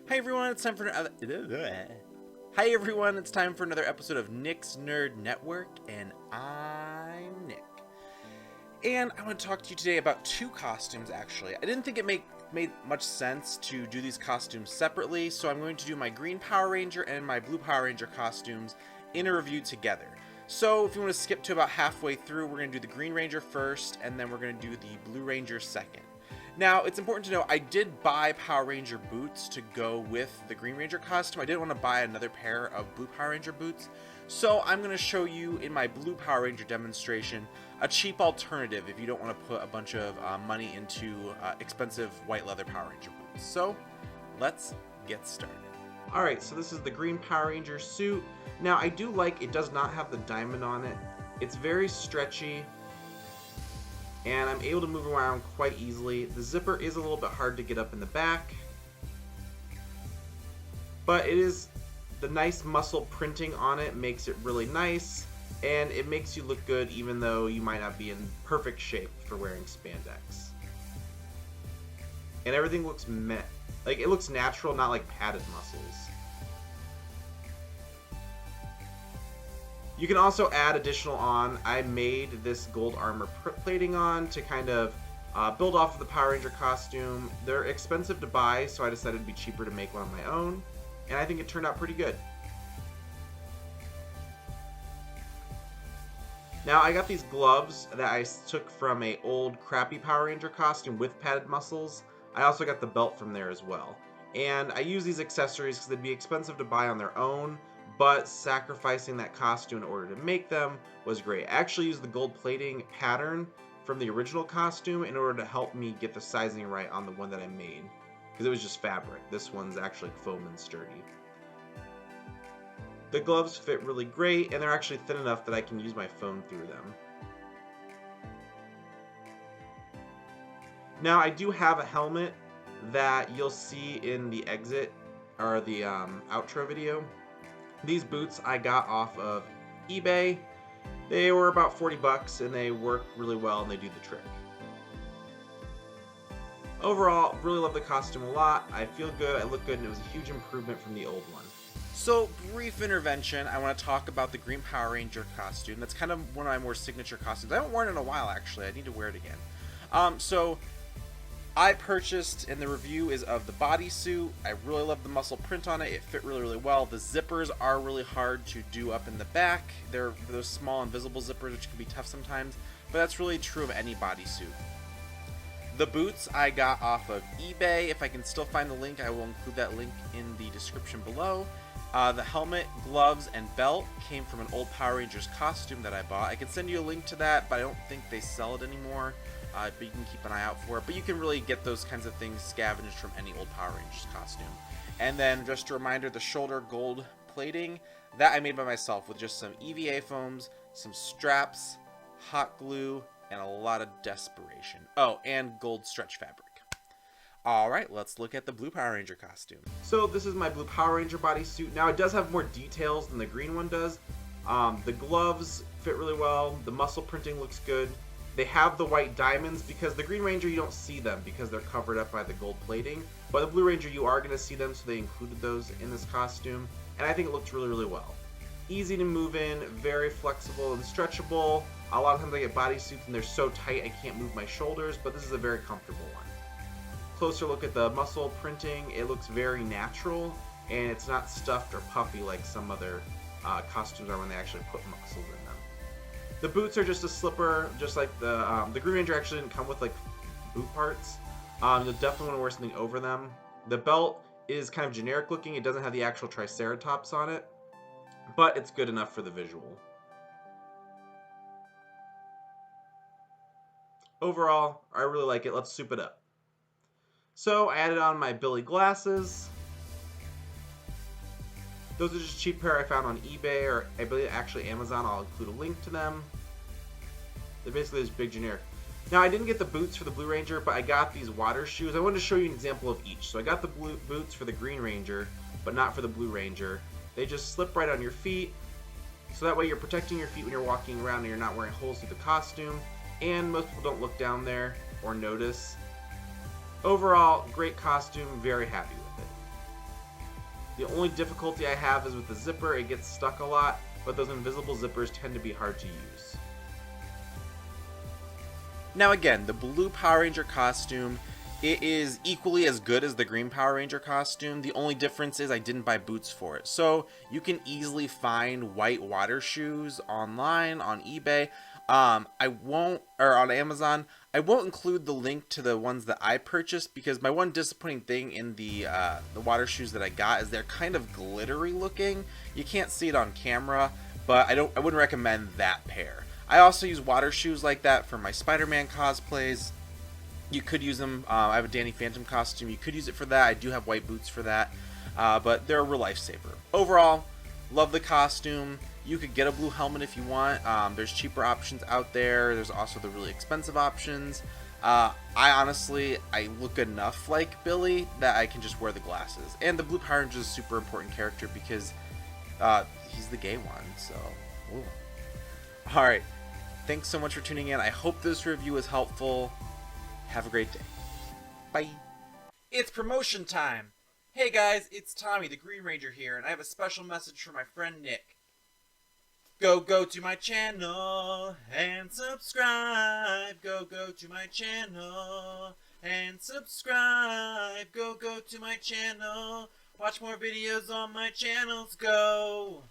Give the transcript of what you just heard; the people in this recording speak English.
Hi everyone, it's time for another. Hi everyone, it's time for another episode of Nick's Nerd Network, and I'm Nick. And I want to talk to you today about two costumes. Actually, I didn't think it made much sense to do these costumes separately, so I'm going to do my green Power Ranger and my blue Power Ranger costumes in a review together. So if you want to skip to about halfway through, we're going to do the Green Ranger first, and then we're going to do the Blue Ranger second. Now, it's important to know, I did buy Power Ranger boots to go with the Green Ranger costume. I didn't want to buy another pair of blue Power Ranger boots, so I'm going to show you in my blue Power Ranger demonstration a cheap alternative if you don't want to put a bunch of money into expensive white leather Power Ranger boots. So, let's get started. Alright, so this is the green Power Ranger suit. Now, I do like it does not have the diamond on it. It's very stretchy, and I'm able to move around quite easily. The zipper is a little bit hard to get up in the back, but it is the nice muscle printing on it makes it really nice, and it makes you look good even though you might not be in perfect shape for wearing spandex. And everything looks like it looks natural, not like padded muscles. You can also add additional on. I made this gold armor plating on to kind of build off of the Power Ranger costume. They're expensive to buy, so I decided it'd be cheaper to make one on my own, and I think it turned out pretty good. Now, I got these gloves that I took from an old crappy Power Ranger costume with padded muscles. I also got the belt from there as well. And I use these accessories because they'd be expensive to buy on their own, but sacrificing that costume in order to make them was great. I actually used the gold plating pattern from the original costume in order to help me get the sizing right on the one that I made, because it was just fabric. This one's actually foam and sturdy. The gloves fit really great, and they're actually thin enough that I can use my phone through them. Now, I do have a helmet that you'll see in the exit, or the outro video. These boots I got off of eBay. They were about 40 bucks, and they work really well, and they do the trick. Overall, really love the costume a lot. I feel good, I look good, and it was a huge improvement from the old one. So, brief intervention, I want to talk about the green Power Ranger costume. That's kind of one of my more signature costumes. I haven't worn it in a while, actually. I need to wear it again. So, I purchased, and the review is of the bodysuit. I really love the muscle print on it. It fit really, really well. The zippers are really hard to do up in the back. They're those small invisible zippers, which can be tough sometimes, but that's really true of any bodysuit. The boots I got off of eBay. If I can still find the link, I will include that link in the description below. The helmet, gloves, and belt came from an old Power Rangers costume that I bought. I can send you a link to that, but I don't think they sell it anymore. But you can keep an eye out for it. But you can really get those kinds of things scavenged from any old Power Rangers costume. And then, just a reminder, the shoulder gold plating, that I made by myself with just some EVA foams, some straps, hot glue, and a lot of desperation. Oh, and gold stretch fabric. Alright, let's look at the blue Power Ranger costume. So this is my blue Power Ranger bodysuit. Now, it does have more details than the green one does. The gloves fit really well. The muscle printing looks good. They have the white diamonds, because the Green Ranger you don't see them because they're covered up by the gold plating. But the Blue Ranger you are going to see them, so they included those in this costume. And I think it looks really, really well. Easy to move in, very flexible and stretchable. A lot of times I get bodysuits and they're so tight I can't move my shoulders, but this is a very comfortable one. Closer look at the muscle printing. It looks very natural, and it's not stuffed or puffy like some other costumes are when they actually put muscles in them. The boots are just a slipper, just like the Green Ranger actually didn't come with like boot parts. You'll definitely want to wear something over them. The belt is kind of generic looking. It doesn't have the actual Triceratops on it, but it's good enough for the visual. Overall, I really like it. Let's soup it up. So I added on my Billy glasses. Those are just a cheap pair I found on eBay, or I believe actually Amazon. I'll include a link to them. They're basically this big generic. Now, I didn't get the boots for the Blue Ranger, but I got these water shoes. I wanted to show you an example of each. So I got the blue boots for the Green Ranger, but not for the Blue Ranger. They just slip right on your feet, so that way you're protecting your feet when you're walking around and you're not wearing holes through the costume. And most people don't look down there or notice. Overall, great costume, very happy with it. The only difficulty I have is with the zipper, it gets stuck a lot, but those invisible zippers tend to be hard to use. Now again, the blue Power Ranger costume, it is equally as good as the green Power Ranger costume. The only difference is I didn't buy boots for it. So you can easily find white water shoes online, on eBay. Or on Amazon. I won't include the link to the ones that I purchased because my one disappointing thing in the water shoes that I got is they're kind of glittery looking. You can't see it on camera, but I wouldn't recommend that pair. I also use water shoes like that for my Spider-Man cosplays. You could use them. I have a Danny Phantom costume. You could use it for that. I do have white boots for that, but they're a real lifesaver. Overall, love the costume. You could get a blue helmet if you want. There's cheaper options out there. There's also the really expensive options. I look enough like Billy that I can just wear the glasses. And the blue Power Ranger is a super important character because he's the gay one. So, ooh. All right. Thanks so much for tuning in. I hope this review was helpful. Have a great day. Bye. It's promotion time. Hey guys, it's Tommy, the Green Ranger here, and I have a special message for my friend Nick. Go to my channel and subscribe. Go to my channel and subscribe. Go to my channel. Watch more videos on my channels. Go.